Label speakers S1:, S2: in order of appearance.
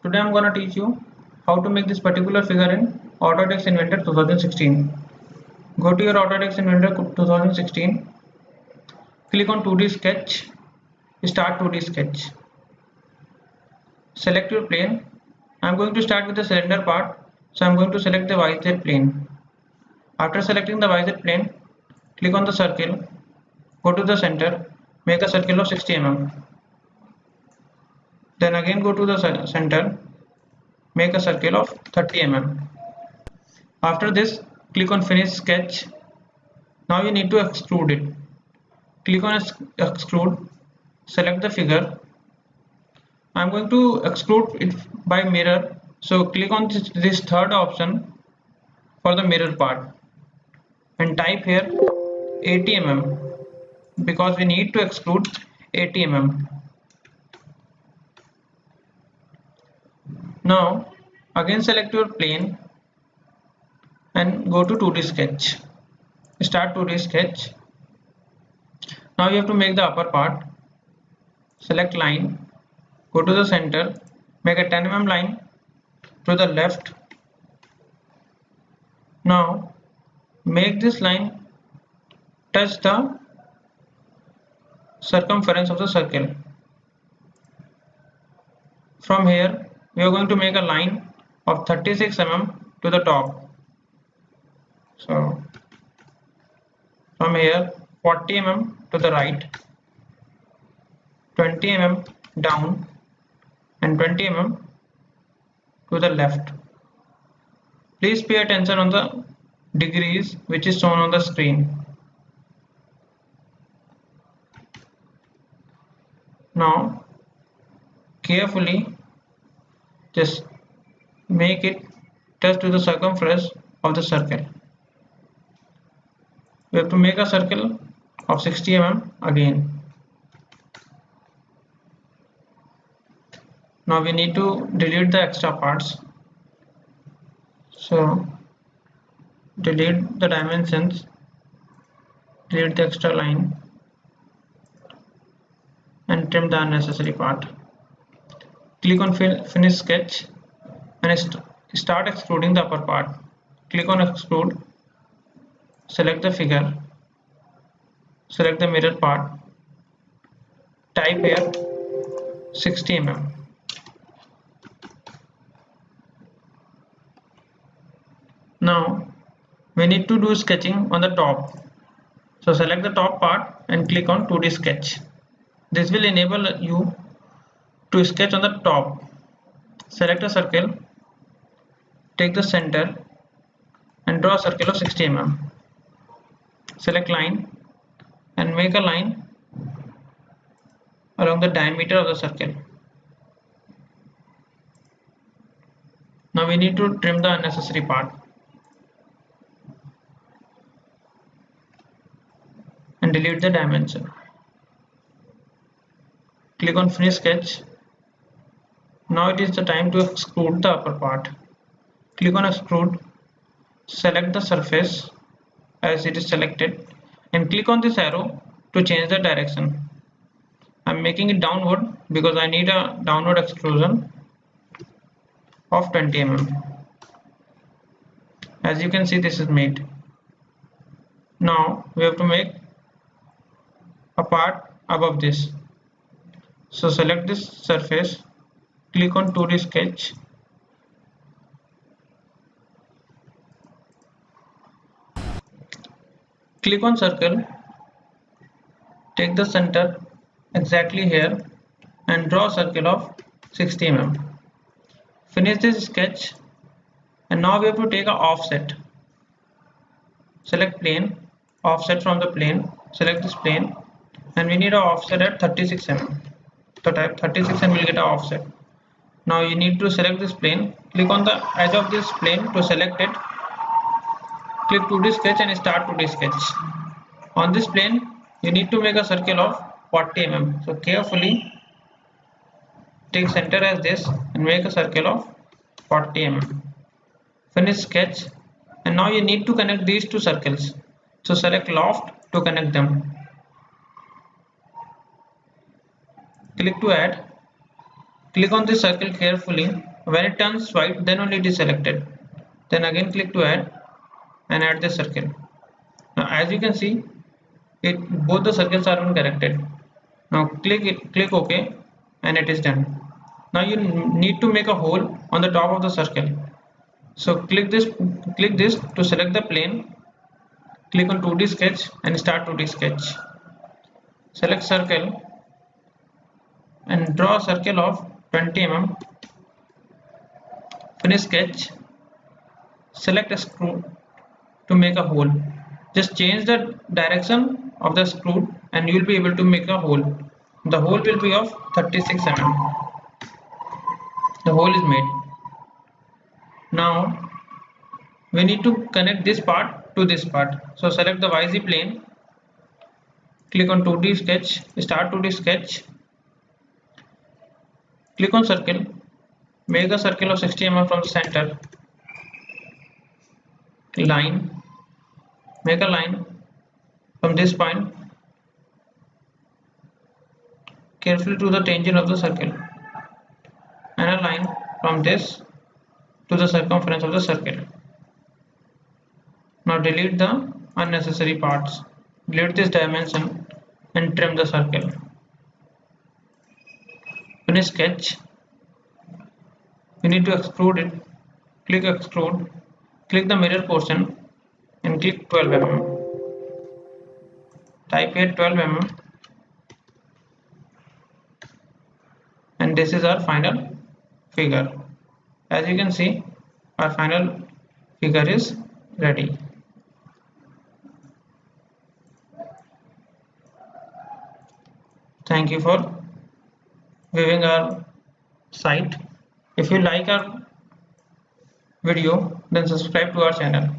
S1: Today I'm gonna teach you how to make this particular figure in Autodesk Inventor 2016. Go to your Autodesk Inventor 2016, click on 2D sketch, start 2D sketch. Select your plane. I'm going to start with the cylinder part, so I'm going to select the YZ plane. After selecting the YZ plane, click on the circle, go to the center, make a circle of 60 mm. Then again go to the center, make a circle of 30 mm. After this, click on finish sketch. Now you need to extrude it. Click on extrude, select the figure. I'm going to extrude it by mirror, so click on this third option for the mirror part and type here 80 mm because we need to extrude 80 mm. Now again select your plane and go to 2D sketch. Start 2D sketch. Now you have to make the upper part. Select line, go to the center, make a 10 mm line to the left. Now make this line touch the circumference of the circle. From here we are going to make a line of 36 mm to the top. So from here 40 mm to the right, 20 mm down and 20 mm to the left. Please pay attention on the degrees which is shown on the screen. Now carefully just make it touch to the circumference of the circle. We have to make a circle of 60 mm again. Now we need to delete the extra parts. So delete the dimensions, delete the extra line and trim the unnecessary part. Click on finish sketch and start extruding the upper part. Click on extrude, select the figure, select the mirror part, type here 60 mm. Now we need to do sketching on the top. So select the top part and click on 2D sketch. This will enable you to sketch on the top. Select a circle, take the center and draw a circle of 60 mm. Select line and make a line along the diameter of the circle. Now we need to trim the unnecessary part and delete the dimension. Click on finish sketch. Now it is the time to extrude the upper part. Click on extrude, select the surface as it is selected and click on this arrow to change the direction. I'm making it downward because I need a downward extrusion of 20 mm. As you can see, this is made. Now we have to make a part above this. So select this surface, click on 2D sketch, click on circle, take the center exactly here and draw a circle of 60 mm. Finish this sketch and now we have to take an offset. Select plane, offset from the plane, select this plane and we need an offset at 36 mm. So type 36 and we'll get an offset. Now you need to select this plane, click on the edge of this plane to select it, click 2D sketch and start 2D sketch. On this plane you need to make a circle of 40 mm. So carefully take center as this and make a circle of 40 mm. Finish sketch and now you need to connect these two circles. So select loft to connect them. Click to add. Click on this circle carefully When it turns white, then only it is selected. Then again click to add and add the circle. Now as you can see, both the circles are corrected. Now click OK, and it is done. Now you need to make a hole on the top of the circle. So click this to select the plane. Click on 2D sketch and start 2D sketch. Select circle and draw a circle of 20 mm. Finish sketch. Select a screw to make a hole. Just change the direction of the screw and you will be able to make a hole. The hole will be of 36 mm. The hole is made. Now we need to connect this part to this part. So select the YZ plane. Click on 2D sketch. Start 2D sketch. Click on circle. Make a circle of 60 mm from the center. Line. Make a line from this point carefully to the tangent of the circle, and a line from this to the circumference of the circle. Now delete the unnecessary parts. Delete this dimension and trim the circle. Finish sketch. You need to extrude it. Click extrude. Click the mirror portion and click 12 mm. Type here 12 mm. And this is our final figure. As you can see, our final figure is ready. Thank you for viewing our site. If you like our video, then subscribe to our channel.